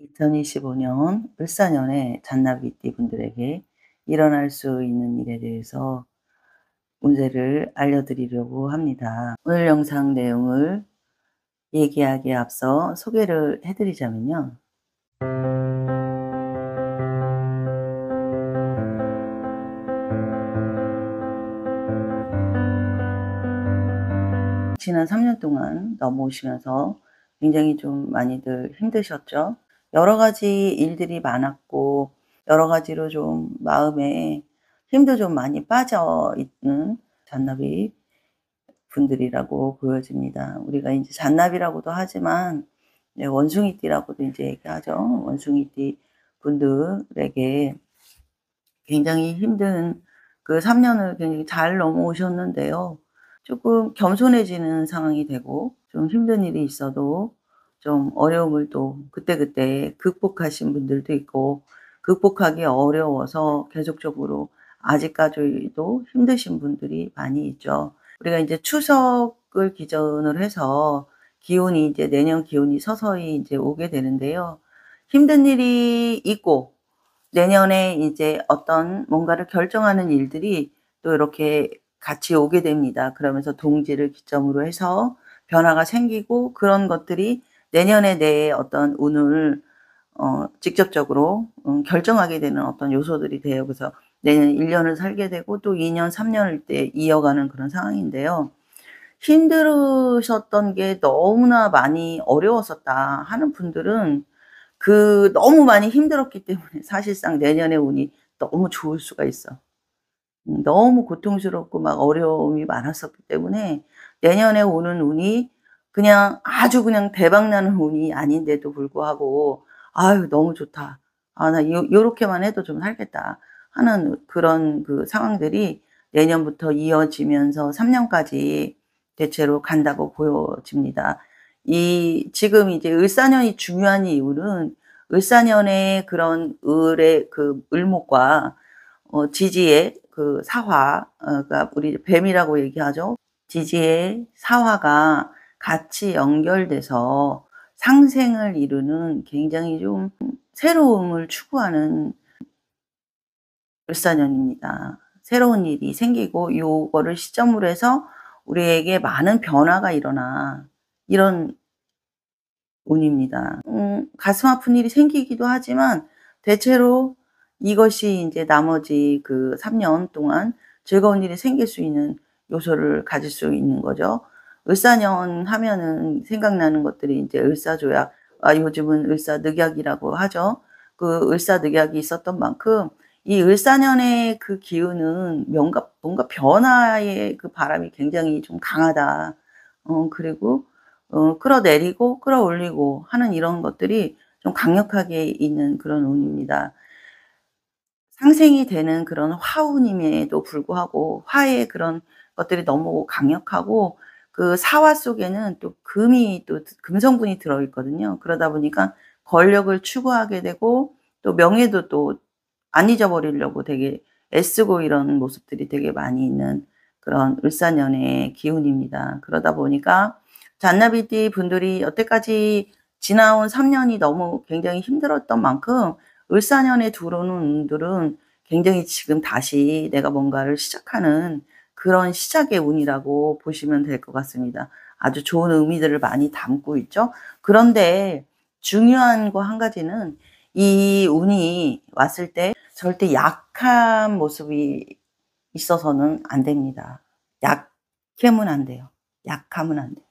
2025년 을사년에 잔나비띠 분들에게 일어날 수 있는 일에 대해서 운세를 알려드리려고 합니다. 오늘 영상 내용을 얘기하기에 앞서 소개를 해드리자면요. 지난 3년 동안 넘어오시면서 굉장히 좀 많이들 힘드셨죠? 여러 가지 일들이 많았고 여러 가지로 좀 마음에 힘도 좀 많이 빠져 있는 잔나비 분들이라고 보여집니다. 우리가 이제 잔나비라고도 하지만 원숭이띠라고도 이제 얘기하죠. 원숭이띠 분들에게 굉장히 힘든 그 3 년을 굉장히 잘 넘어오셨는데요. 조금 겸손해지는 상황이 되고 좀 힘든 일이 있어도 좀 어려움을 또 그때그때 극복하신 분들도 있고, 극복하기 어려워서 계속적으로 아직까지도 힘드신 분들이 많이 있죠. 우리가 이제 추석을 기점으로 해서 기운이 이제 내년 기운이 서서히 이제 오게 되는데요. 힘든 일이 있고 내년에 이제 어떤 뭔가를 결정하는 일들이 또 이렇게 같이 오게 됩니다. 그러면서 동지를 기점으로 해서 변화가 생기고, 그런 것들이 내년에 내 어떤 운을 직접적으로 결정하게 되는 어떤 요소들이 돼요. 그래서 내년 1 년을 살게 되고 또 2 년, 3 년을 때 이어가는 그런 상황인데요. 힘들으셨던 게 너무나 많이 어려웠었다 하는 분들은 그 너무 많이 힘들었기 때문에 사실상 내년의 운이 너무 좋을 수가 있어. 너무 고통스럽고 막 어려움이 많았었기 때문에 내년에 오는 운이 그냥 아주 그냥 대박 나는 운이 아닌데도 불구하고 '아유 너무 좋다. 아 나 요렇게만 해도 좀 살겠다.' 하는 그런 그 상황들이 내년부터 이어지면서 3 년까지 대체로 간다고 보여집니다. 이 지금 이제 을사년이 중요한 이유는 을사년의 그런 을의 그 을목과 지지의 그 사화, 그러니까 우리 뱀이라고 얘기하죠. 지지의 사화가 같이 연결돼서 상생을 이루는 굉장히 좀 새로움을 추구하는 을사년입니다. 새로운 일이 생기고 요거를 시점으로 해서 우리에게 많은 변화가 일어나, 이런 운입니다. 가슴 아픈 일이 생기기도 하지만 대체로 이것이 인제 나머지 그 3년 동안 즐거운 일이 생길 수 있는 요소를 가질 수 있는 거죠. 을사년 하면은 생각나는 것들이 인제 을사조약, 요즘은 을사늑약이라고 하죠. 그 을사늑약이 있었던 만큼 이 을사년의 그 기운은 뭔가 변화의 그 바람이 굉장히 좀 강하다. 그리고 끌어내리고 끌어올리고 하는 이런 것들이 좀 강력하게 있는 그런 운입니다. 상생이 되는 그런 화운임에도 불구하고 화의 그런 것들이 너무 강력하고, 그 사화 속에는 또 금이 또 금성분이 들어 있거든요. 그러다 보니까 권력을 추구하게 되고 또 명예도 또 안 잊어버리려고 되게 애쓰고 이런 모습들이 되게 많이 있는 그런 을사년의 기운입니다. 그러다 보니까 잔나비띠 분들이 여태까지 지나온 3 년이 너무 굉장히 힘들었던 만큼 을사년에 들어오는 운들은 굉장히 지금 다시 내가 뭔가를 시작하는 그런 시작의 운이라고 보시면 될 것 같습니다. 아주 좋은 의미들을 많이 담고 있죠. 그런데 중요한 거 한 가지는 이 운이 왔을 때 절대 약한 모습이 있어서는 안 됩니다. 약하면 안 돼요. 약하면 안 돼요.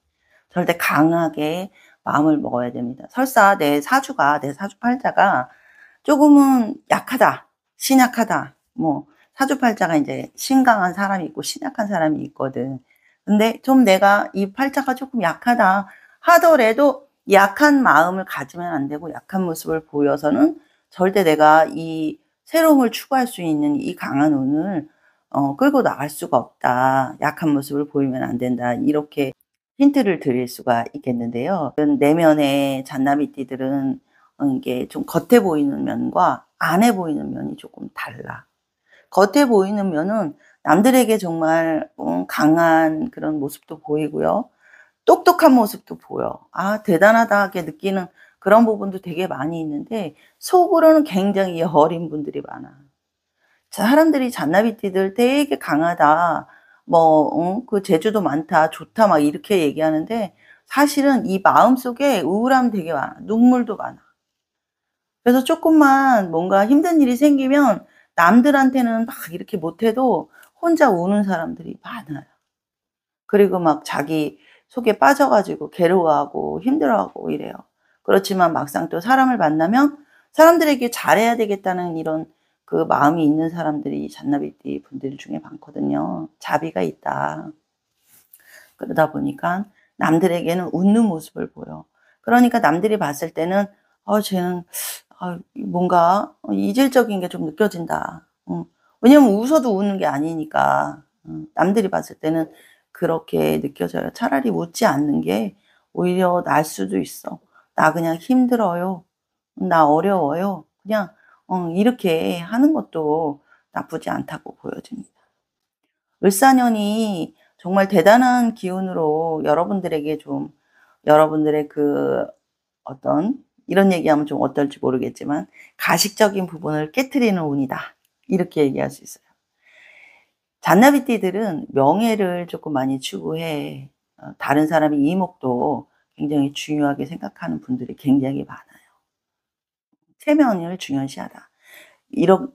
절대 강하게 마음을 먹어야 됩니다. 설사 내 사주팔자가 조금은 약하다, 신약하다. 뭐 사주팔자가 인제 신강한 사람이 있고 신약한 사람이 있거든. 근데 좀 내가 이 팔자가 쪼끔 약하다 하더라도 약한 마음을 가지면 안 되고 약한 모습을 보여서는 절대 내가 이 새로움을 추구할 수 있는 이 강한 운을 끌고 나갈 수가 없다. 약한 모습을 보이면 안 된다. 이렇게 힌트를 드릴 수가 있겠는데요. 내면의 잔나비띠들은 이게 좀 겉에 보이는 면과 안에 보이는 면이 조금 달라. 겉에 보이는 면은 남들에게 정말 강한 그런 모습도 보이고요. 똑똑한 모습도 보여. '아 대단하다.' 하게 느끼는 그런 부분도 되게 많이 있는데 속으로는 굉장히 여린 분들이 많아. 사람들이 잔나비띠들 되게 강하다. 뭐 그 재주도 많다. 좋다. 막 이렇게 얘기하는데 사실은 이 마음속에 우울함 되게 많아. 눈물도 많아. 그래서 쪼끔만 뭔가 힘든 일이 생기면 남들한테는 막 이렇게 못해도 혼자 우는 사람들이 많아요. 그리고 막 자기 속에 빠져 가지고 괴로워하고 힘들어하고 이래요. 그렇지만 막상 또 사람을 만나면 사람들에게 잘해야 되겠다는 이런 그 마음이 있는 사람들이 잔나비띠 분들 중에 많거든요. 자비가 있다. 그러다 보니까 남들에게는 웃는 모습을 보여. 그러니까 남들이 봤을 때는 쟤는 뭔가 이질적인 게 좀 느껴진다. 왜냐면 웃어도 우는 게 아니니까. 남들이 봤을 때는 그렇게 느껴져요. 차라리 웃지 않는 게 오히려 나을 수도 있어. "나 그냥 힘들어요. 나 어려워요." 그냥 이렇게 하는 것도 나쁘지 않다고 보여집니다. 을사년이 정말 대단한 기운으로 여러분들에게 좀 여러분들의 그 어떤 이런 얘기하면 좀 어떨지 모르겠지만 "가식적인 부분을 깨트리는 운이다." 이렇게 얘기할 수 있어요. 잔나비띠들은 명예를 조금 많이 추구해. 다른 사람의 이목도 굉장히 중요하게 생각하는 분들이 굉장히 많아요. 체면을 중요시하다. 이런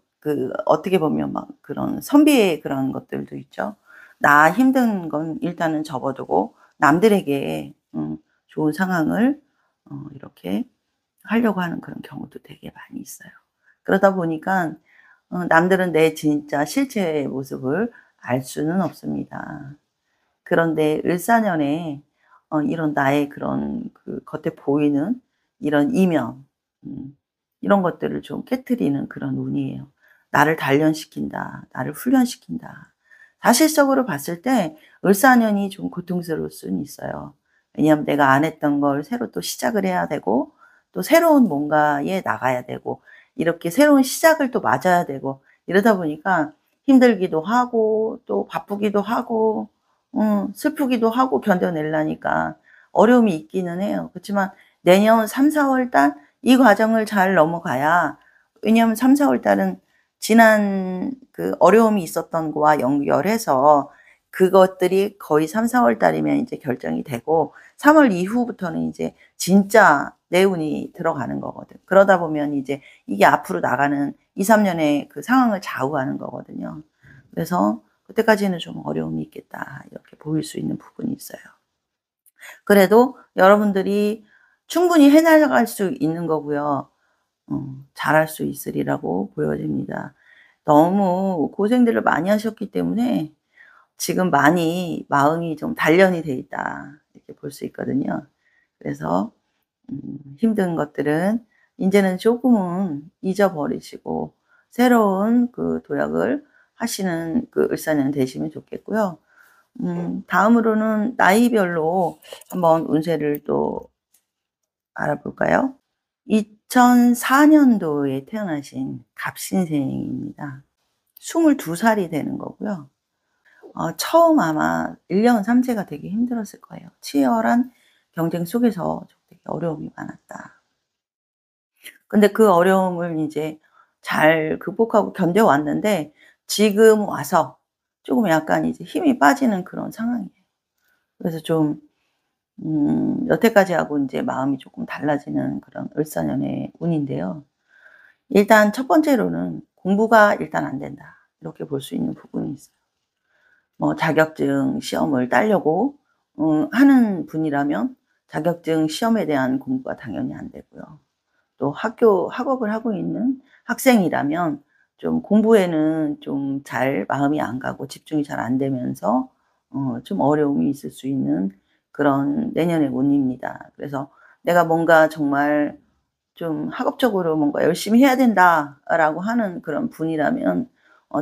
어떻게 보면 막 그런 선비의 그런 것들도 있죠. 나 힘든 건 일단은 접어두고 남들에게 좋은 상황을 이렇게 하려고 하는 그런 경우도 되게 많이 있어요. 그러다 보니까 남들은 내 진짜 실체의 모습을 알 수는 없습니다. 그런데 을사년에 이런 나의 그런 그 겉에 보이는 이런 이면 이런 것들을 좀 깨트리는 그런 운이에요. 나를 단련시킨다. 나를 훈련시킨다. 사실적으로 봤을 때 을사년이 좀 고통스러울 수는 있어요. 왜냐하면 내가 안 했던 걸 새로 또 시작을 해야 되고 또 새로운 뭔가에 나가야 되고 이렇게 새로운 시작을 또 맞아야 되고 이러다 보니까 힘들기도 하고 또 바쁘기도 하고 슬프기도 하고 견뎌내려니까 어려움이 있기는 해요. 그렇지만 내년 3-4 월달 이 과정을 잘 넘어가야 왜냐하면 3-4 월달은 지난 그 어려움이 있었던 거와 연결해서 그것들이 거의 3-4 월달이면 인제 결정이 되고 3월 이후부터는 이제 진짜 내 운이 들어가는 거거든. 그러다 보면 이제 이게 앞으로 나가는 2-3 년의 그 상황을 좌우하는 거거든요. 그래서 '그때까지는 좀 어려움이 있겠다.' 이렇게 보일 수 있는 부분이 있어요. 그래도 여러분들이 충분히 해 나갈 수 있는 거고요. 잘할 수 있으리라고 보여집니다. 너무 고생들을 많이 하셨기 때문에 지금 많이 마음이 좀 단련이 돼 있다. 이렇게 볼 수 있거든요. 그래서 힘든 것들은 인제는 조금은 잊어버리시고 새로운 그 도약을 하시는 그 을사년 되시면 좋겠고요. 다음으로는 나이별로 한번 운세를 또 알아볼까요? 2004 년도에 태어나신 갑신생입니다. 22 살이 되는 거고요. 처음 아마 1년 3 세가 되게 힘들었을 거예요. 치열한 경쟁 속에서 좀 되게 어려움이 많았다. 근데 그 어려움을 인제 잘 극복하고 견뎌왔는데 지금 와서 쪼금 약간 이제 힘이 빠지는 그런 상황이에요. 그래서 좀 여태까지하고 인제 마음이 쪼끔 달라지는 그런 을사년의 운인데요. 일단 첫 번째로는 '공부가 일단 안 된다.' 이렇게 볼 수 있는 부분이 있어요. 뭐 자격증 시험을 따려고 하는 분이라면 자격증 시험에 대한 공부가 당연히 안 되고요. 또 학업을 하고 있는 학생이라면 좀 공부에는 좀 잘 마음이 안 가고 집중이 잘 안 되면서 좀 어려움이 있을 수 있는 그런 내년의 운입니다. 그래서 '내가 뭔가 정말 좀 학업적으로 뭔가 '열심히 해야 된다.'라고 하는 그런 분이라면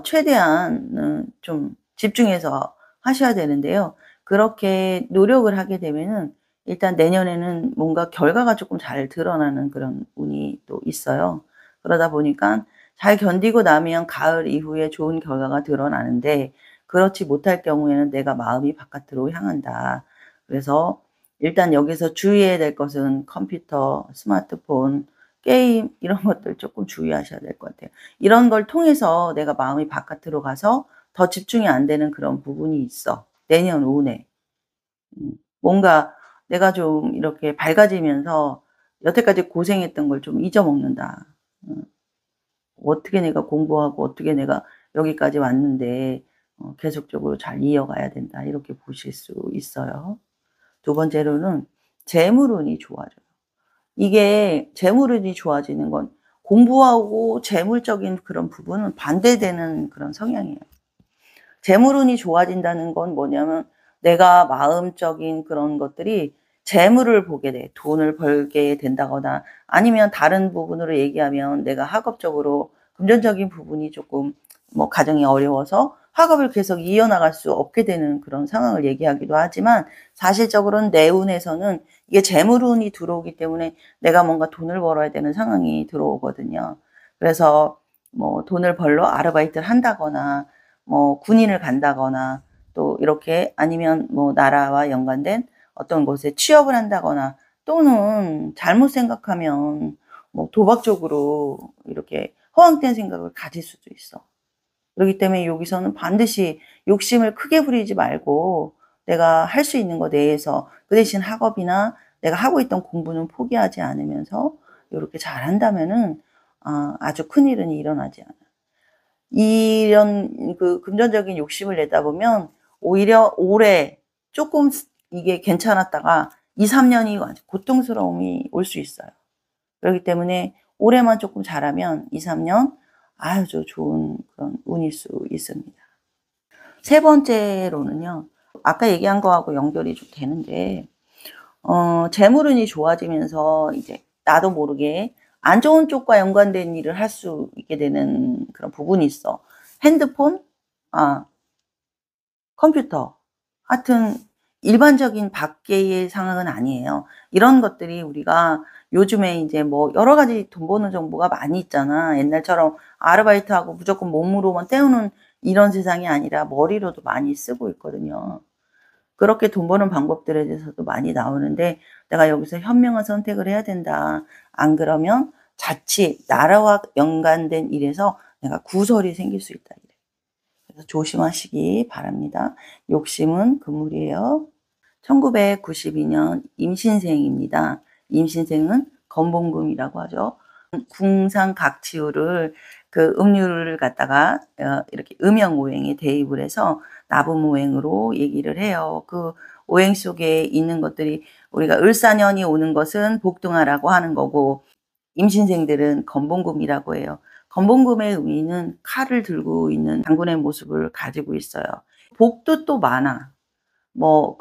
최대한 좀 집중해서 하셔야 되는데요. 그렇게 노력을 하게 되면은 일단 내년에는 뭔가 결과가 쪼끔 잘 드러나는 그런 운이 또 있어요. 그러다 보니깐 잘 견디고 나면 가을 이후에 좋은 결과가 드러나는데 그렇지 못할 경우에는 '내가 마음이 바깥으로 향한다.' 그래서 일단 여기서 주의해야 될 것은 컴퓨터, 스마트폰, 게임 이런 것들 조금 주의하셔야 될 것 같아요. 이런 걸 통해서 내가 마음이 바깥으로 가서 더 집중이 안 되는 그런 부분이 있어. 내년 오내 뭔가 내가 좀 이렇게 밝아지면서 여태까지 고생했던 걸 좀 잊어먹는다. 음. 어떻게 내가 공부하고 어떻게 내가 여기까지 왔는데 계속적으로 잘 이어가야 된다. 이렇게 보실 수 있어요. 두 번째로는 재물운이 좋아져요. 이게 재물운이 좋아지는 건 공부하고 재물적인 그런 부분은 반대되는 그런 성향이에요. 재물운이 좋아진다는 건 뭐냐면 내가 마음적인 그런 것들이 재물을 보게 돼. 돈을 벌게 된다거나 아니면 다른 부분으로 얘기하면 내가 학업적으로 금전적인 부분이 조금 뭐 가정이 어려워서 학업을 계속 이어나갈 수 없게 되는 그런 상황을 얘기하기도 하지만 사실적으로는 내 운에서는 이게 재물운이 들어오기 때문에 내가 뭔가 돈을 벌어야 되는 상황이 들어오거든요. 그래서 뭐 돈을 벌러 아르바이트를 한다거나 뭐 군인을 간다거나 또 이렇게 아니면 뭐 나라와 연관된 어떤 곳에 취업을 한다거나 또는 잘못 생각하면 뭐 도박적으로 이렇게 허황된 생각을 가질 수도 있어. 그렇기 때문에 여기서는 반드시 욕심을 크게 부리지 말고 내가 할 수 있는 거 내에서 그 대신 학업이나 내가 하고 있던 공부는 포기하지 않으면서 요렇게 잘한다면은 아주 큰일은 일어나지 않아요. 이런 그 금전적인 욕심을 내다 보면 오히려 올해 쪼끔 이게 괜찮았다가 2-3 년이 완전 고통스러움이 올 수 있어요. 그렇기 때문에 올해만 쪼끔 잘하면 2-3년 아주 좋은 그런 운일 수 있습니다. 세 번째로는요. 아까 얘기한 거하고 연결이 좀 되는데 재물운이 좋아지면서 이제 나도 모르게 안 좋은 쪽과 연관된 일을 할 수 있게 되는 그런 부분이 있어. 핸드폰, 아 컴퓨터. 하여튼 일반적인 밖의 상황은 아니에요. 이런 것들이 우리가 요즘에 인제 뭐 여러 가지 돈 버는 정보가 많이 있잖아. 옛날처럼 아르바이트하고 무조건 몸으로만 때우는 이런 세상이 아니라 머리로도 많이 쓰고 있거든요. 그렇게 돈 버는 방법들에 대해서도 많이 나오는데 내가 여기서 현명한 선택을 해야 된다. 안 그러면 자칫 나라와 연관된 일에서 내가 구설이 생길 수 있다. 이래. 그래서 조심하시기 바랍니다. 욕심은 금물이에요. 1992년 임신생입니다. 임신생은 건봉금이라고 하죠. 궁상각치유를 그 음료를 갖다가 이렇게 음영오행에 대입을 해서 나부무오행으로 얘기를 해요. 그 오행 속에 있는 것들이 우리가 을사년이 오는 것은 복등하라고 하는 거고 임신생들은 건봉금이라고 해요. 건봉금의 의미는 칼을 들고 있는 장군의 모습을 가지고 있어요. 복도 또 많아. 뭐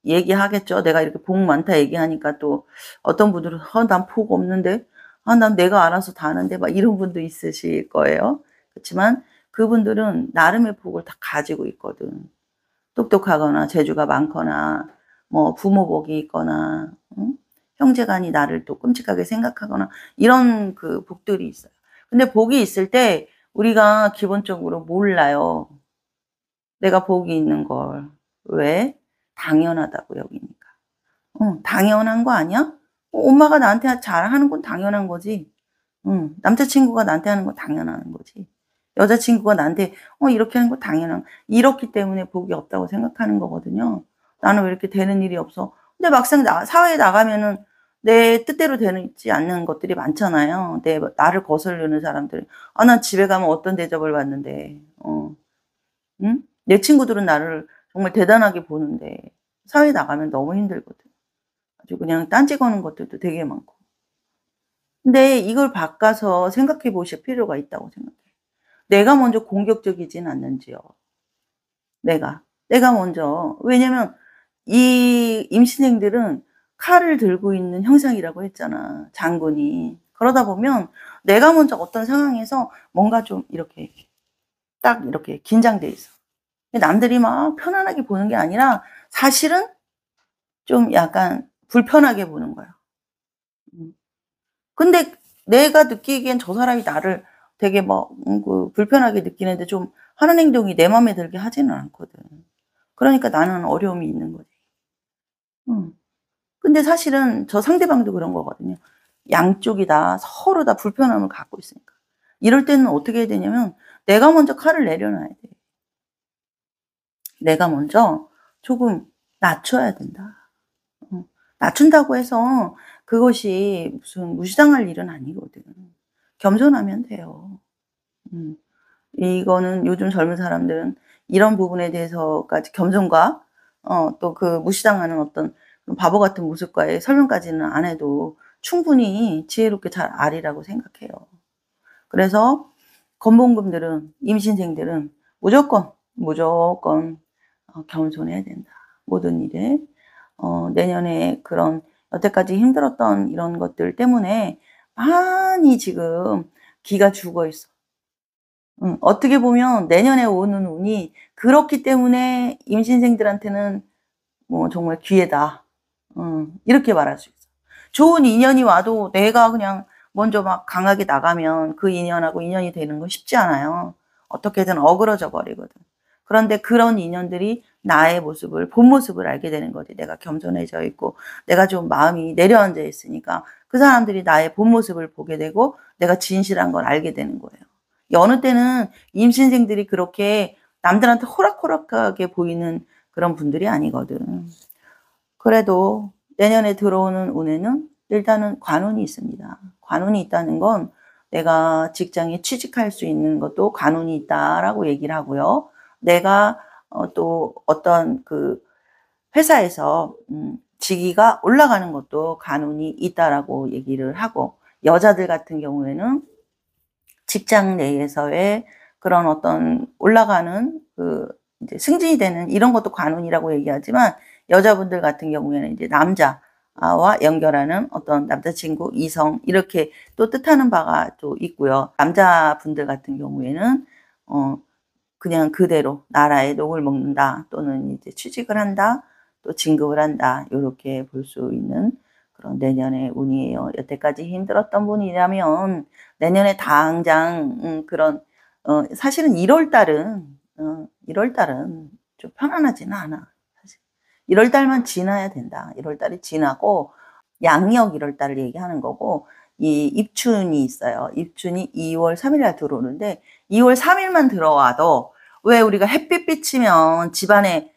얘기하겠죠. 내가 이렇게 복 많다 얘기하니까 또 어떤 분들은 난 복 없는데. 난 내가 알아서 다 하는데." 막 이런 분도 있으실 거예요. 그렇지만 그분들은 나름의 복을 다 가지고 있거든. 똑똑하거나 재주가 많거나 뭐 부모 복이 있거나 형제간이 나를 또 끔찍하게 생각하거나 이런 그 복들이 있어요. 근데 복이 있을 때 우리가 기본적으로 몰라요. 내가 복이 있는 걸. 왜? 당연하다고 여기니까. 당연한 거 아니야? 엄마가 나한테 잘하는 건 당연한 거지. 남자친구가 나한테 하는 건 당연한 거지. 여자친구가 나한테 이렇게 하는 거 당연한 이렇기 때문에 복이 없다고 생각하는 거거든요. '나는 왜 이렇게 되는 일이 없어?' 근데 막상 사회에 나가면은 내 뜻대로 되지 않는 것들이 많잖아요. 나를 거스르는 사람들. 난 집에 가면 어떤 대접을 받는데. 응? 내 친구들은 나를 정말 대단하게 보는데 사회에 나가면 너무 힘들거든. 아주 그냥 딴지 거는 것들도 되게 많고. 근데 이걸 바꿔서 생각해 보실 필요가 있다고 생각해요. 내가 먼저 공격적이진 않는지요. 내가. 내가 먼저. 왜냐면 이 임신행들은 칼을 들고 있는 형상이라고 했잖아, 장군이. 그러다 보면 내가 먼저 어떤 상황에서 뭔가 좀 이렇게 딱 이렇게 긴장돼 있어. 남들이 막 편안하게 보는 게 아니라 사실은 좀 약간 불편하게 보는 거야. 음. 근데 내가 느끼기엔 저 사람이 나를 되게 막 불편하게 느끼는데 좀 하는 행동이 내 맘에 들게 하지는 않거든. 그러니까 나는 어려움이 있는 거지. 음. 근데 사실은 저 상대방도 그런 거거든요. 양쪽이 다 서로 다 불편함을 갖고 있으니까. 이럴 때는 어떻게 해야 되냐면 내가 먼저 칼을 내려놔야 돼. 내가 먼저 조금 낮춰야 된다. 낮춘다고 해서 그것이 무슨 무시당할 일은 아니거든. 겸손하면 돼요. 음. 이거는 요즘 젊은 사람들은 이런 부분에 대해서까지 겸손과 또 그 무시당하는 어떤 바보 같은 모습과의 설명까지는 안 해도 충분히 지혜롭게 잘 아리라고 생각해요. 그래서 건봉금들은 임신생들은 무조건 겸손해야 된다. 모든 일에. 내년에 그런 여태까지 힘들었던 이런 것들 때문에 많이 지금 기가 죽어 있어. 어떻게 보면 내년에 오는 운이 그렇기 때문에 임신생들한테는 뭐 정말 기회다. 이렇게 말할 수 있어. 좋은 인연이 와도 내가 그냥 먼저 막 강하게 나가면 그 인연하고 인연이 되는 건 쉽지 않아요. 어떻게든 어그러져 버리거든. 그런데 그런 인연들이 나의 모습을, 본 모습을 알게 되는 거지. 내가 겸손해져 있고, 내가 좀 마음이 내려앉아 있으니까 그 사람들이 나의 본 모습을 보게 되고, 내가 진실한 걸 알게 되는 거예요. 어느 때는 임신생들이 그렇게 남들한테 호락호락하게 보이는 그런 분들이 아니거든. 그래도 내년에 들어오는 운에는 일단은 관운이 있습니다. 관운이 있다는 건 내가 직장에 취직할 수 있는 것도 관운이 있다라고 얘기를 하고요. 내가 또 어떤 그 회사에서 직위가 올라가는 것도 관운이 있다라고 얘기를 하고, 여자들 같은 경우에는 직장 내에서의 그런 어떤 올라가는 그 이제 승진이 되는 이런 것도 관운이라고 얘기하지만, 여자분들 같은 경우에는 이제 남자와 연결하는 어떤 남자친구, 이성 이렇게 또 뜻하는 바가 또 있고요. 남자분들 같은 경우에는 그냥 그대로 나라에 녹을 먹는다, 또는 이제 취직을 한다, 또 진급을 한다, 요렇게 볼 수 있는 그런 내년의 운이에요. 여태까지 힘들었던 분이라면 내년에 당장 그런 사실은 1월 달은 1월 달은 좀 편안하지는 않아. 사실 1월 달만 지나야 된다. 1월 달이 지나고 양력 1월 달을 얘기하는 거고, 이 입춘이 있어요. 입춘이 2월 3일 날 들어오는데 2월 3일만 들어와도, 왜 우리가 햇빛 비치면 집안에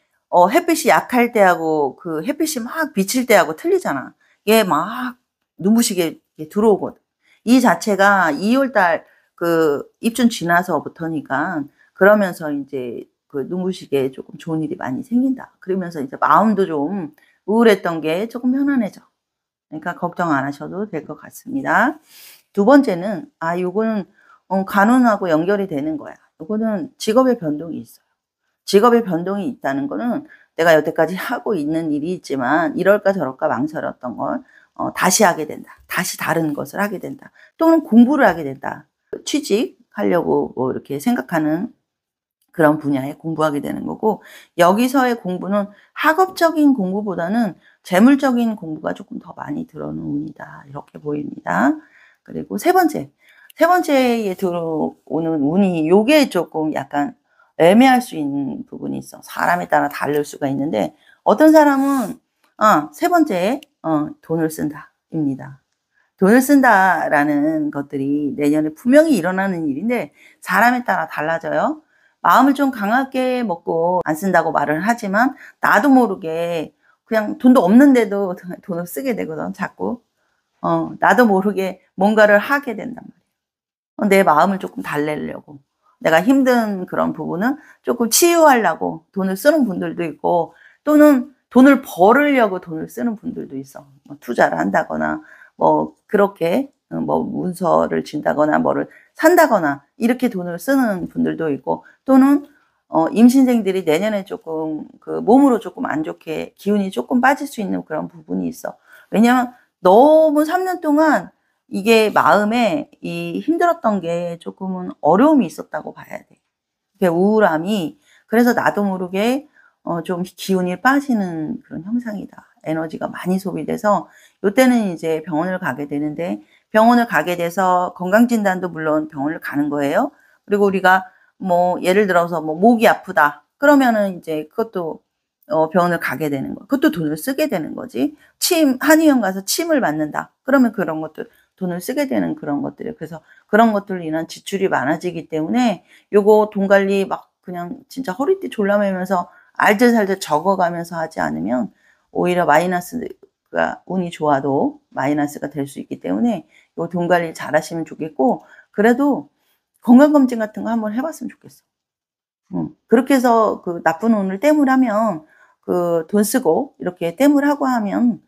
햇빛이 약할 때하고 그 햇빛이 막 비칠 때하고 틀리잖아. 얘 막 눈부시게 들어오거든. 이 자체가 2월 달 그 입춘 지나서부터니까, 그러면서 이제 그 눈부시게 조금 좋은 일이 많이 생긴다. 그러면서 이제 마음도 좀 우울했던 게 조금 편안해져. 그러니까 걱정 안 하셔도 될 것 같습니다. 두 번째는 요거는 간운하고 연결이 되는 거야. 요거는 직업의 변동이 있어요. 직업의 변동이 있다는 거는 내가 여태까지 하고 있는 일이 있지만 이럴까 저럴까 망설였던 걸 다시 하게 된다. 다시 다른 것을 하게 된다. 또는 공부를 하게 된다. 취직하려고 뭐 이렇게 생각하는 그런 분야에 공부하게 되는 거고, 여기서의 공부는 학업적인 공부보다는 재물적인 공부가 조금 더 많이 들어오는 운이다, 이렇게 보입니다. 그리고 세 번째에 들어오는 운이, 요게 조금 약간 애매할 수 있는 부분이 있어. 사람에 따라 다를 수가 있는데, 어떤 사람은 세 번째에 돈을 쓴다입니다. 돈을 쓴다라는 것들이 내년에 분명히 일어나는 일인데 사람에 따라 달라져요. 마음을 좀 강하게 먹고 안 쓴다고 말을 하지만 나도 모르게 그냥 돈도 없는데도 돈을 쓰게 되거든, 자꾸. 나도 모르게 뭔가를 하게 된단 말이야. 내 마음을 조금 달래려고. 내가 힘든 그런 부분은 조금 치유하려고 돈을 쓰는 분들도 있고, 또는 돈을 벌으려고 돈을 쓰는 분들도 있어. 뭐 투자를 한다거나, 뭐 그렇게 뭐 문서를 진다거나 뭐를 산다거나 이렇게 돈을 쓰는 분들도 있고, 또는 임신생들이 내년에 조금 그 몸으로 조금 안 좋게 기운이 조금 빠질 수 있는 그런 부분이 있어. 왜냐면 너무 3년 동안 이게 마음에 이 힘들었던 게 조금은 어려움이 있었다고 봐야 돼. 이게 우울함이. 그래서 나도 모르게 좀 기운이 빠지는 그런 형상이다. 에너지가 많이 소비돼서 요때는 이제 병원을 가게 되는데, 병원을 가게 돼서 건강진단도 물론 병원을 가는 거예요. 그리고 우리가 뭐 예를 들어서 뭐 목이 아프다 그러면은 이제 그것도 병원을 가게 되는 거. 그것도 돈을 쓰게 되는 거지. 한의원 가서 침을 맞는다. 그러면 그런 것들 돈을 쓰게 되는 그런 것들이에요. 그래서 그런 것들로 인한 지출이 많아지기 때문에 요거 돈 관리 막 그냥 진짜 허리띠 졸라매면서 알뜰살뜰 적어가면서 하지 않으면 오히려 마이너스가 운이 좋아도 마이너스가 될 수 있기 때문에 요 돈 관리 잘하시면 좋겠고 그래도 건강검진 같은 거 한번 해 봤으면 좋겠어. 그렇게 해서 그 나쁜 운을 떼물하면 그 돈 쓰고 이렇게 떼물하고 하면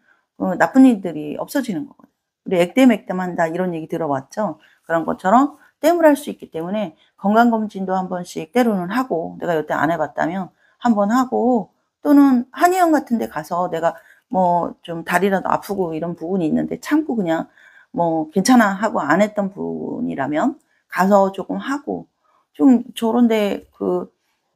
나쁜 일들이 없어지는 거거든요. 우리 액땜액땜한다 이런 얘기 들어봤죠? 그런 것처럼 떼물할 수 있기 때문에 건강검진도 한 번씩 때로는 하고 내가 여태 안 해 봤다면 한 번 하고 또는 한의원 같은 데 가서 내가 뭐 좀 다리라도 아프고 이런 부분이 있는데 참고 그냥 뭐 "괜찮아." 하고 안 했던 부분이라면 가서 쪼끔 하고 좀 저런 데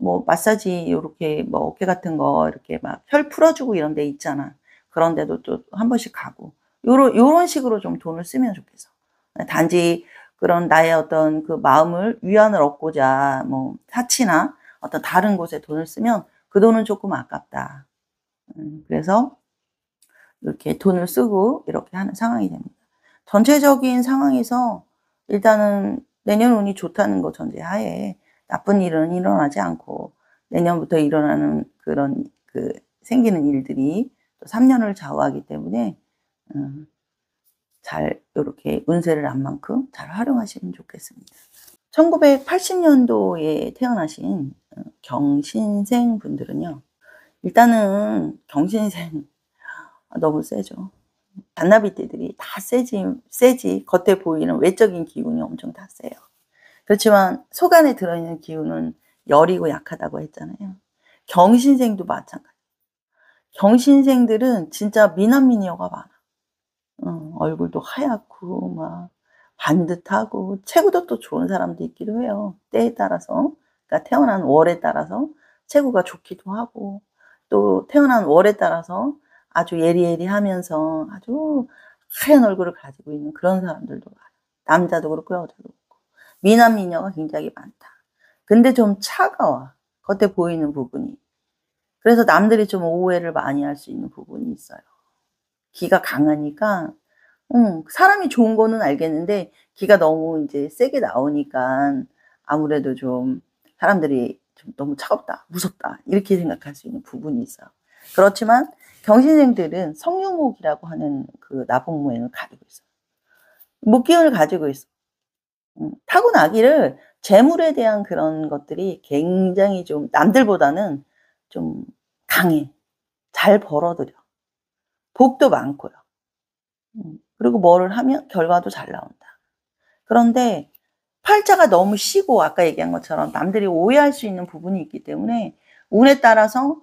뭐 마사지 요렇게 뭐 어깨 같은 거 이렇게 막 혈 풀어 주고 이런 데 있잖아. 그런 데도 또 한 번씩 가고 요런 식으로 좀 돈을 쓰면 좋겠어. 단지 그런 나의 어떤 그 마음을 위안을 얻고자 뭐 사치나 어떤 다른 곳에 돈을 쓰면 그 돈은 쪼끔 아깝다. 그래서 이렇게 돈을 쓰고 이렇게 하는 상황이 됩니다. 전체적인 상황에서 일단은 내년 운이 좋다는 거 전제하에 나쁜 일은 일어나지 않고 내년부터 일어나는 그런 생기는 일들이 또 3 년을 좌우하기 때문에 음 잘 요렇게 운세를 안 만큼 잘 활용하시면 좋겠습니다. 1980 년도에 태어나신 경신생 분들은요. 일단은 경신생 너무 세죠. 잔나비띠들이 다 세지 겉에 보이는 외적인 기운이 엄청 다 세요. 그렇지만 속 안에 들어있는 기운은 여리고 약하다고 했잖아요. 경신생도 마찬가지. 경신생들은 진짜 미남미녀가 많아. 얼굴도 하얗고 막 반듯하고 체구도 또 좋은 사람도 있기도 해요. 때에 따라서. 그러니까 태어난 월에 따라서 체구가 좋기도 하고 또 태어난 월에 따라서 아주 예리예리하면서 아주 하얀 얼굴을 가지고 있는 그런 사람들도 많아요. 남자도 그렇고 여자도 그렇고. 미남 미녀가 굉장히 많다. 근데 좀 차가워. 겉에 보이는 부분이. 그래서 남들이 좀 오해를 많이 할 수 있는 부분이 있어요. 기가 강하니까 사람이 좋은 거는 알겠는데 기가 너무 인제 세게 나오니깐 아무래도 좀 사람들이 좀 '너무 차갑다. 무섭다.' 이렇게 생각할 수 있는 부분이 있어요. 그렇지만 경신생들은 성유목이라고 하는 그 나복무행을 가지고 있어요. 목기운을 가지고 있어. 타고나기를 재물에 대한 그런 것들이 굉장히 좀 남들보다는 좀 강해. 잘 벌어들여. 복도 많고요. 그리고 뭐를 하면 결과도 잘 나온다. 그런데 팔자가 너무 시고 아까 얘기한 것처럼 남들이 오해할 수 있는 부분이 있기 때문에 운에 따라서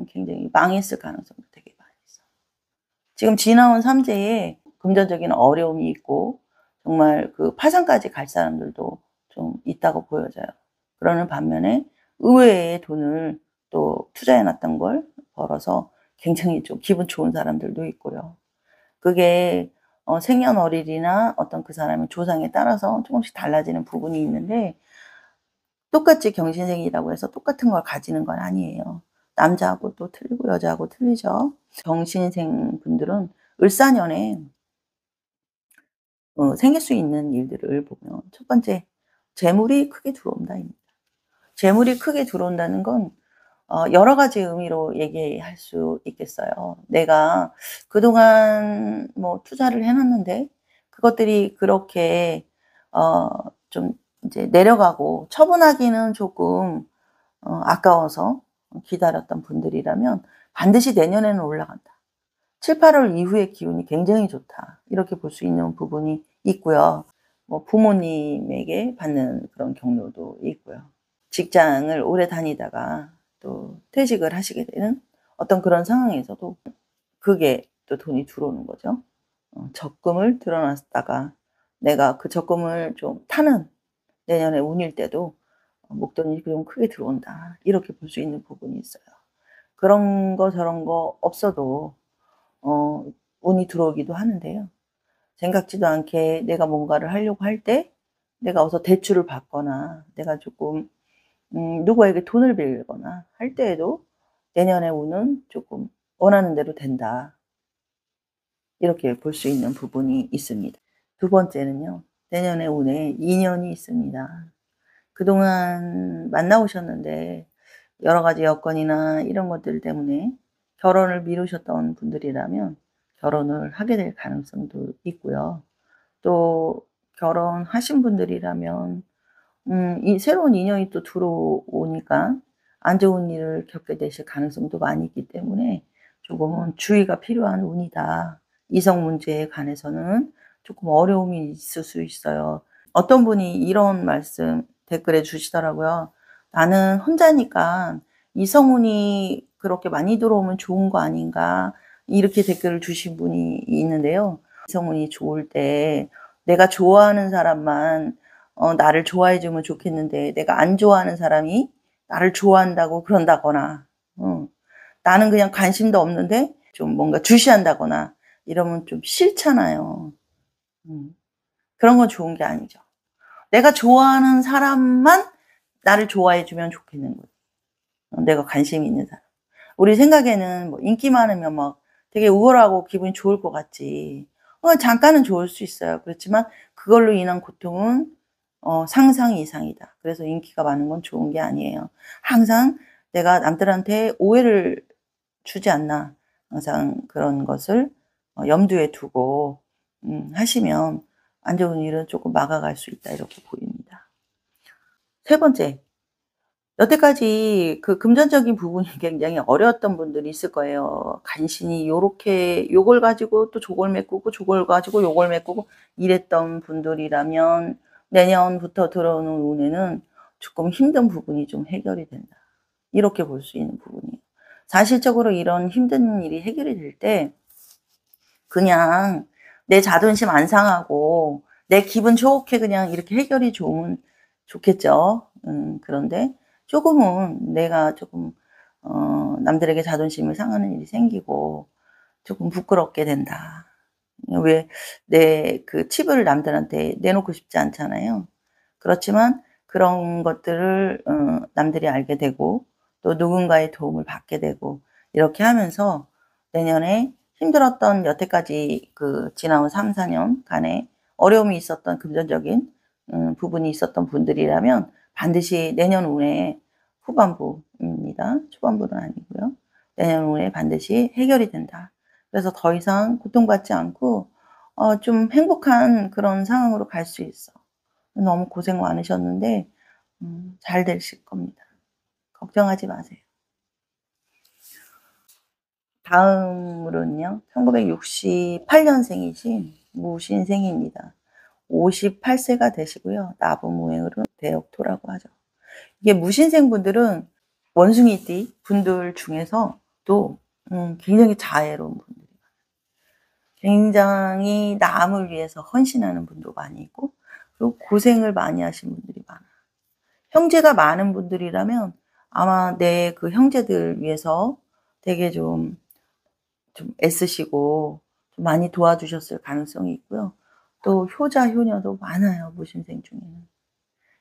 굉장히 망했을 가능성도 되게 많이 있어. 지금 지나온 삼재에 금전적인 어려움이 있고 정말 그 파산까지 갈 사람들도 좀 있다고 보여져요. 그러는 반면에 의외의 돈을 또 투자해 놨던 걸 벌어서 굉장히 좀 기분 좋은 사람들도 있고요. 그게 생년월일이나 어떤 그 사람의 조상에 따라서 조금씩 달라지는 부분이 있는데 똑같이 경신생이라고 해서 똑같은 걸 가지는 건 아니에요. 남자하고 또 틀리고 여자하고 틀리죠. 경신생 분들은 을사년에 생길 수 있는 일들을 보면 첫 번째 재물이 크게 들어온다입니다. 재물이 크게 들어온다는 건 여러 가지 의미로 얘기할 수 있겠어요. 내가 그동안 뭐 투자를 해 놨는데 그것들이 그렇게 좀 이제 내려가고 처분하기는 조금 아까워서 기다렸던 분들이라면 반드시 내년에는 올라간다. 7-8월 이후의 기운이 굉장히 좋다. 이렇게 볼 수 있는 부분이 있고요. 뭐 부모님에게 받는 그런 경로도 있고요. 직장을 오래 다니다가 또 퇴직을 하시게 되는 어떤 그런 상황에서도 그게 또 돈이 들어오는 거죠. 적금을 들어 놨다가 내가 그 적금을 좀 타는 내년에 운일 때도 '목돈이 좀 크게 들어온다.' 이렇게 볼 수 있는 부분이 있어요. 그런 거 저런 거 없어도 어 운이 들어오기도 하는데요. 생각지도 않게 내가 뭔가를 하려고 할 때 내가 어디서 대출을 받거나 내가 조금 누구에게 돈을 빌거나 할 때에도 내년의 운은 조금 원하는 대로 된다. 이렇게 볼 수 있는 부분이 있습니다. 두 번째는요. 내년의 운에 인연이 있습니다. 그동안 만나오셨는데 여러 가지 여건이나 이런 것들 때문에 결혼을 미루셨던 분들이라면 결혼을 하게 될 가능성도 있고요. 또 결혼하신 분들이라면 이 새로운 인연이 또 들어오니까 안 좋은 일을 겪게 되실 가능성도 많이 있기 때문에 조금은 주의가 필요한 운이다. 이성 문제에 관해서는 조금 어려움이 있을 수 있어요. 어떤 분이 이런 말씀 댓글에 주시더라고요. "나는 혼자니까 이성운이 그렇게 많이 들어오면 좋은 거 아닌가?" 이렇게 댓글을 주신 분이 있는데요. 이성운이 좋을 때 내가 좋아하는 사람만 나를 좋아해 주면 좋겠는데 내가 안 좋아하는 사람이 나를 좋아한다고 그런다거나 나는 그냥 관심도 없는데 좀 뭔가 주시한다거나 이러면 좀 싫잖아요. 음. 그런 건 좋은 게 아니죠. 내가 좋아하는 사람만 나를 좋아해 주면 좋겠는 거예요. 내가 관심이 있는 사람. 우리 생각에는 뭐 인기 많으면 막 되게 우월하고 기분이 좋을 것 같지. 잠깐은 좋을 수 있어요. 그렇지만 그걸로 인한 고통은 상상 이상이다. 그래서 인기가 많은 건 좋은 게 아니에요. 항상 내가 남들한테 오해를 주지 않나. 항상 그런 것을 염두에 두고 하시면 안 좋은 일은 조금 막아갈 수 있다 이렇게 보입니다. 세 번째, 여태까지 그 금전적인 부분이 굉장히 어려웠던 분들이 있을 거예요. 간신히 요렇게 요걸 가지고 또 저걸 메꾸고 저걸 가지고 요걸 메꾸고 이랬던 분들이라면 내년부터 들어오는 운에는 조금 힘든 부분이 좀 해결이 된다. 이렇게 볼 수 있는 부분이에요. 사실적으로 이런 힘든 일이 해결이 될 때 그냥 내 자존심 안 상하고 내 기분 좋게 그냥 이렇게 해결이 좋으면 좋겠죠. 그런데 조금은 내가 조금 남들에게 자존심을 상하는 일이 생기고 조금 부끄럽게 된다. 왜 내 그 칩을 남들한테 내놓고 싶지 않잖아요. 그렇지만 그런 것들을 남들이 알게 되고 또 누군가의 도움을 받게 되고 이렇게 하면서 내년에 힘들었던 여태까지 그 지나온 3-4 년간의 어려움이 있었던 금전적인 부분이 있었던 분들이라면 반드시 내년 운에 후반부입니다. 초반부는 아니고요. 내년 운에 반드시 해결이 된다. 그래서 더 이상 고통받지 않고 좀 행복한 그런 상황으로 갈 수 있어. 너무 고생 많으셨는데 잘 되실 겁니다. 걱정하지 마세요. 다음으로는요. 1968 년생이신 무신생입니다. 58 세가 되시고요. 나무무행으로 대역토라고 하죠. 이게 무신생 분들은 원숭이띠 분들 중에서 또 굉장히 자애로운 분들, 굉장히 남을 위해서 헌신하는 분도 많이 있고 그리고 고생을 많이 하신 분들이 많아요. 형제가 많은 분들이라면 아마 내 그 형제들 위해서 되게 좀 애쓰시고 좀 많이 도와주셨을 가능성이 있고요. 또 효자, 효녀도 많아요, 무신생 중에는.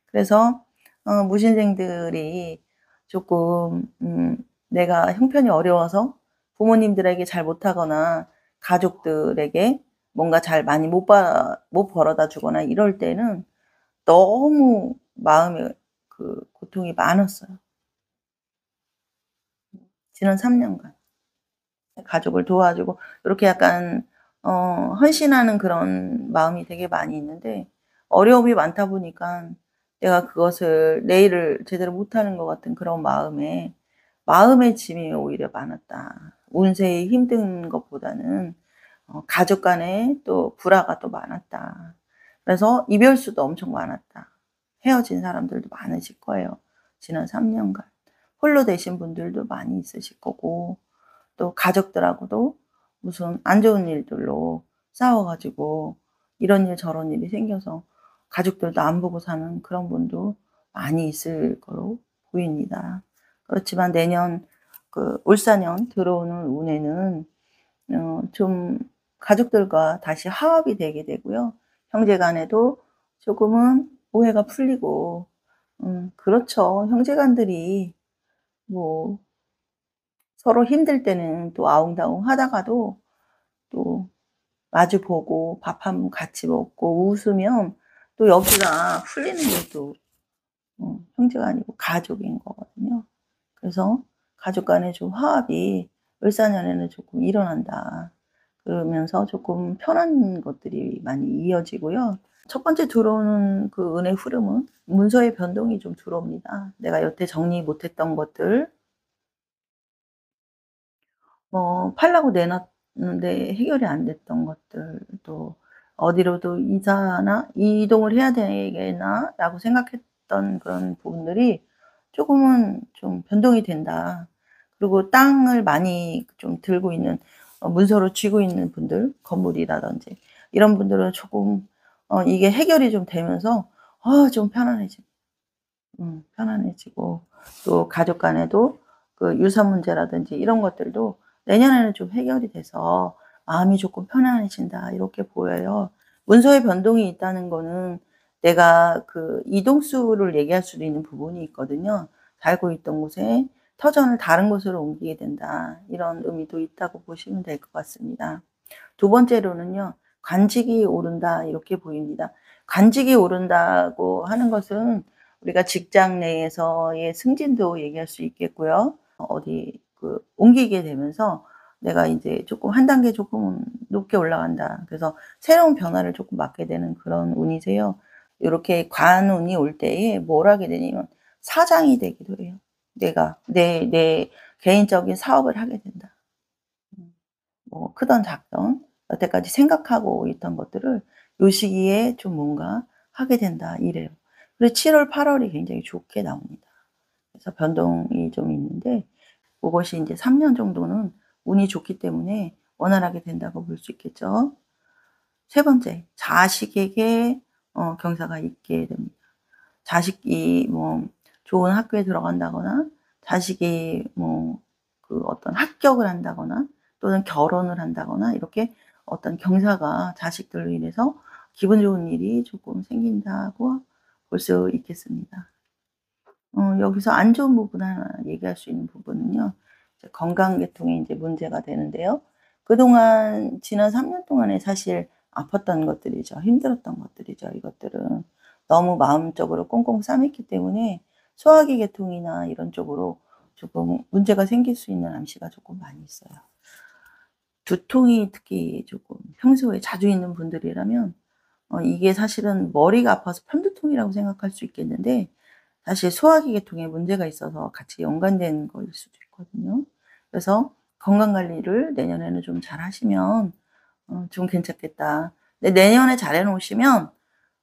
그래서 무신생들이 조금 내가 형편이 어려워서 부모님들에게 잘 못하거나 가족들에게 뭔가 잘 많이 못 벌어다 주거나 이럴 때는 너무 마음에 그 고통이 많았어요. 지난 3 년간. 가족을 도와주고 이렇게 약간 헌신하는 그런 마음이 되게 많이 있는데 어려움이 많다 보니까 내가 그것을 내 일을 제대로 못하는 것 같은 그런 마음의 짐이 오히려 많았다. 운세에 힘든 것보다는 가족 간에 또 불화가 또 많았다. 그래서 이별수도 엄청 많았다. 헤어진 사람들도 많으실 거예요. 지난 3 년간. 홀로 되신 분들도 많이 있으실 거고 또 가족들하고도 무슨 안 좋은 일들로 싸워 가지고 이런 일 저런 일이 생겨서 가족들도 안 보고 사는 그런 분도 많이 있을 거로 보입니다. 그렇지만 내년 그 울사년 들어오는 운에는 좀 가족들과 다시 화합이 되게 되고요. 형제 간에도 조금은 오해가 풀리고 그렇죠. 형제간들이 뭐 서로 힘들 때는 또 아웅다웅 하다가도 또 마주 보고 밥 한 번 같이 먹고 웃으면 또 여기가 풀리는 게 또 형제가 아니고 가족인 거거든요. 그래서 가족 간의 좀 화합이 을사년에는 조금 일어난다. 그러면서 조금 편한 것들이 많이 이어지고요. 첫 번째 들어오는 그 은의 흐름은 문서의 변동이 좀 들어옵니다. 내가 여태 정리 못했던 것들, 팔라고 내놨는데 해결이 안 됐던 것들, 또 어디로도 이사나 '이동을 해야 되겠나?'라고 생각했던 그런 부분들이 조금은 좀 변동이 된다. 그리고 땅을 많이 좀 들고 있는 문서로 쥐고 있는 분들, 건물이라든지 이런 분들은 조금 이게 해결이 좀 되면서 좀 편안해지고, 또 가족 간에도 그 유산 문제라든지 이런 것들도 내년에는 좀 해결이 돼서 마음이 조금 편안해진다, 이렇게 보여요. 문서의 변동이 있다는 거는 내가 그 이동수를 얘기할 수도 있는 부분이 있거든요. 살고 있던 곳에 터전을 다른 곳으로 옮기게 된다, 이런 의미도 있다고 보시면 될 것 같습니다. 두 번째로는요. 관직이 오른다, 이렇게 보입니다. 관직이 오른다고 하는 것은 우리가 직장 내에서의 승진도 얘기할 수 있겠고요. 어디 그 옮기게 되면서 내가 인제 쪼끔 한 단계 조금 높게 올라간다, 그래서 새로운 변화를 조금 맞게 되는 그런 운이세요. 요렇게 관운이 올 때에 뭘 하게 되냐면 사장이 되기도 해요. 내가 내 개인적인 사업을 하게 된다. 음. 크든 작든 여태까지 생각하고 있던 것들을 요 시기에 좀 뭔가 하게 된다, 이래요. 그래서 7 월, 8 월이 굉장히 좋게 나옵니다. 그래서 변동이 좀 있는데 고것이 인제 3년 정도는 운이 좋기 때문에 원활하게 된다고 볼 수 있겠죠. 세 번째, 자식에게 경사가 있게 됩니다. 자식이 뭐 좋은 학교에 들어간다거나, 자식이 뭐 그 어떤 합격을 한다거나, 또는 결혼을 한다거나, 이렇게 어떤 경사가 자식들로 인해서 기분 좋은 일이 조금 생긴다고 볼 수 있겠습니다. 여기서 안 좋은 부분 하나 얘기할 수 있는 부분은요. 이제 건강 계통에 인제 문제가 되는데요. 그동안 지난 3년 동안에 사실 아팠던 것들이죠. 힘들었던 것들이죠, 이것들은. 너무 마음적으로 꽁꽁 싸맸기 때문에 소화기 계통이나 이런 쪽으로 조금 문제가 생길 수 있는 암시가 조금 많이 있어요. 두통이 특히 조금 평소에 자주 있는 분들이라면 이게 사실은 머리가 아파서 편두통이라고 생각할 수 있겠는데, 사실 소화기 계통에 문제가 있어서 같이 연관된 거일 수도 있거든요. 그래서 건강 관리를 내년에는 좀 잘하시면 좀 괜찮겠다. 근데 내년에 잘해 놓으시면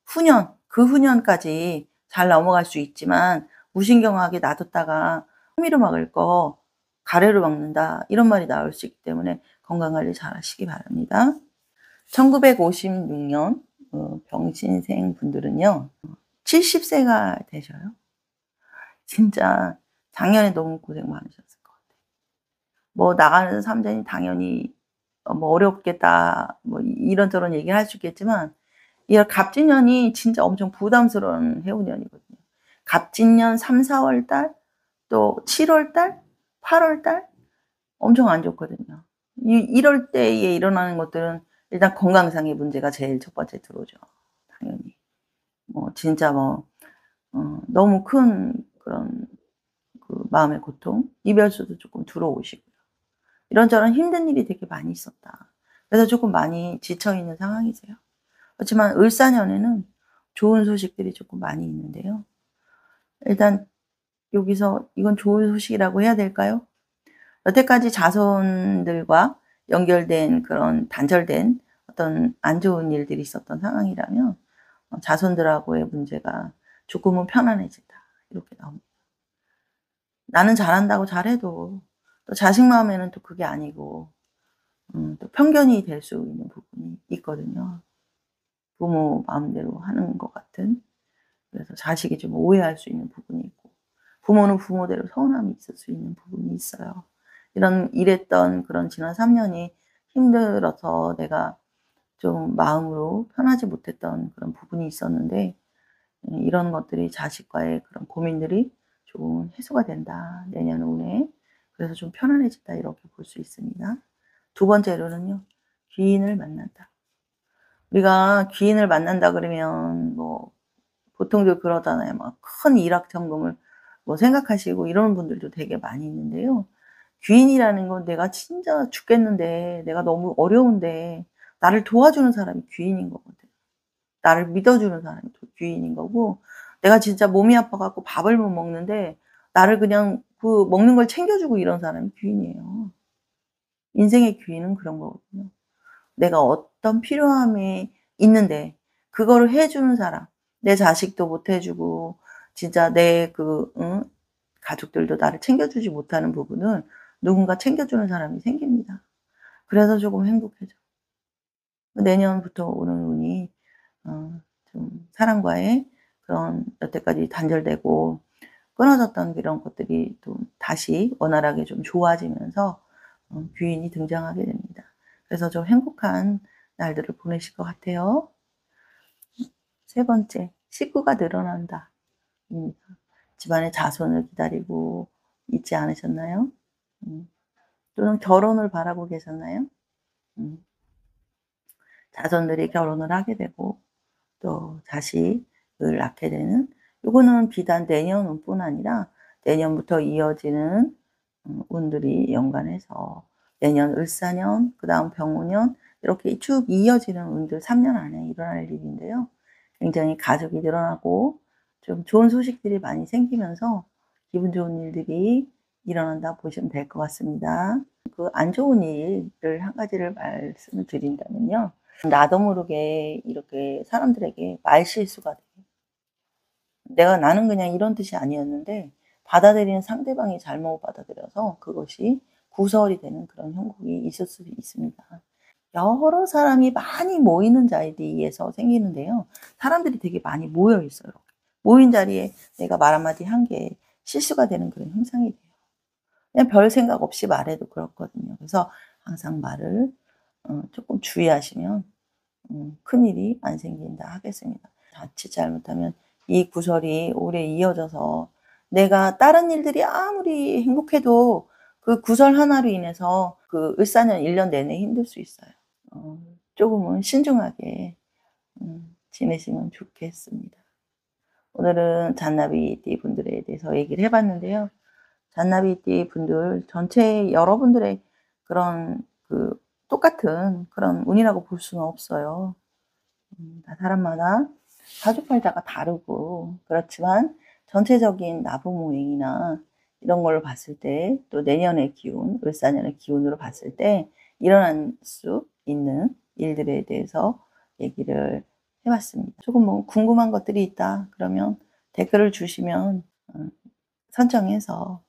후년, 그 후년까지 잘 넘어갈 수 있지만, 무신경하게 놔뒀다가 "호미로 막을 거 가래로 막는다." 이런 말이 나올 수 있기 때문에 건강 관리 잘하시기 바랍니다. 1956년 병신생 분들은요, 70 세가 되셔요. 진짜 작년에 너무 고생 많으셨을 것 같아요. 뭐 나가는 삼재는 당연히 뭐 "어렵겠다." 뭐 이런저런 얘기를 할 수 있겠지만, 이 갑진년이 진짜 엄청 부담스러운 해운년이거든요. 갑진년 3-4월 달, 또 7월 달, 8월 달 엄청 안 좋거든요. 이럴 때에 일어나는 것들은 일단 건강상의 문제가 제일 첫 번째 들어오죠, 당연히. 진짜 너무 큰 그런 그 마음의 고통, 이별수도 쪼끔 들어오시고요. 이런저런 힘든 일이 되게 많이 있었다. 그래서 쪼끔 많이 지쳐 있는 상황이세요. 그렇지만 을사년에는 좋은 소식들이 쪼끔 많이 있는데요. 일단 여기서 이건 좋은 소식이라고 해야 될까요? 여태까지 자손들과 연결된 그런 단절된 어떤 안 좋은 일들이 있었던 상황이라면 자손들하고의 문제가 조금은 편안해진다, 이렇게 나옵니다. 나는 잘한다고 잘해도 또 자식 마음에는 또 그게 아니고 또 편견이 될 수 있는 부분이 있거든요. 부모 마음대로 하는 것 같은. 그래서 자식이 좀 오해할 수 있는 부분이 있고, 부모는 부모대로 서운함이 있을 수 있는 부분이 있어요. 이랬던 그런 지난 3 년이 힘들어서 내가 좀 마음으로 편하지 못했던 그런 부분이 있었는데, 이런 것들이 자식과의 그런 고민들이 좀 해소가 된다, 내년 운에. 그래서 좀 편안해진다 이렇게 볼 수 있습니다. 두 번째로는요. 귀인을 만난다. 우리가 귀인을 만난다 그러면 뭐 보통들 그러잖아요. 막 큰 일확천금을 뭐 생각하시고 이러는 분들도 되게 많이 있는데요. 귀인이라는 건 내가 진짜 죽겠는데 내가 너무 어려운데 나를 도와주는 사람이 귀인인 거거든. 나를 믿어주는 사람이 귀인인 거고 내가 진짜 몸이 아파 갖고 밥을 못 먹는데 나를 그냥 그 먹는 걸 챙겨주고 이런 사람이 귀인이에요. 인생의 귀인은 그런 거거든요. 내가 어떤 필요함이 있는데 그거를 해 주는 사람. 내 자식도 못 해 주고 진짜 내 가족들도 나를 챙겨 주지 못하는 부분은 누군가 챙겨 주는 사람이 생깁니다. 그래서 조금 행복해져요. 내년부터 오는 운이 좀 사람과의 그런 여태까지 단절되고 끊어졌던 이런 것들이 또 다시 원활하게 좀 좋아지면서 귀인이 등장하게 됩니다. 그래서 좀 행복한 날들을 보내실 것 같아요. 세 번째, 식구가 늘어난다 입니다. 집안에 자손을 기다리고 있지 않으셨나요? 음. 또는 결혼을 바라고 계셨나요? 음. 자손들이 결혼을 하게 되고 또 자식을 낳게 되는 요거는 비단 내년 운뿐 아니라 내년부터 이어지는 운들이 연관해서 내년 을사년 그다음 병오년 이렇게 쭉 이어지는 운들 3년 안에 일어날 일인데요. 굉장히 가족이 늘어나고 좀 좋은 소식들이 많이 생기면서 기분 좋은 일들이 일어난다 보시면 될 것 같습니다. 그 안 좋은 일을 한 가지를 말씀을 드린다면요. 나도 모르게 이렇게 사람들에게 말실수가 돼요. 나는 그냥 이런 뜻이 아니었는데 받아들이는 상대방이 잘못 받아들여서 그것이 구설이 되는 그런 형국이 있을 수 있습니다. 여러 사람이 많이 모이는 자리에서 생기는데요. 사람들이 되게 많이 모여 있어요. 모인 자리에 내가 말 한마디 한 게 실수가 되는 그런 현상이 돼요. 그냥 별 생각 없이 말해도 그렇거든요. 그래서 항상 말을 쪼끔 주의하시면 큰일이 안 생긴다 하겠습니다. 자칫 잘못하면 이 구설이 오래 이어져서 내가 다른 일들이 아무리 행복해도 그 구설 하나로 인해서 그 을사년 1년 내내 힘들 수 있어요. 조금은 신중하게 지내시면 좋겠습니다. 오늘은 잔나비띠 분들에 대해서 얘기를 해 봤는데요. 잔나비띠 분들 전체 여러분들의 그런 그 똑같은 그런 운이라고 볼 수는 없어요. 다 사람마다 사주팔자가 다르고 그렇지만 전체적인 나부모행이나 이런 걸로 봤을 때 또 내년의 기운, 을사년의 기운으로 봤을 때 일어날 수 있는 일들에 대해서 얘기를 해 봤습니다. 조금 뭐 궁금한 것들이 있다 그러면 댓글을 주시면 선정해서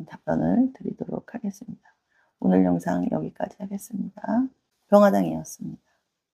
답변을 드리도록 하겠습니다. 오늘 영상 여기까지 하겠습니다. 병화당이었습니다.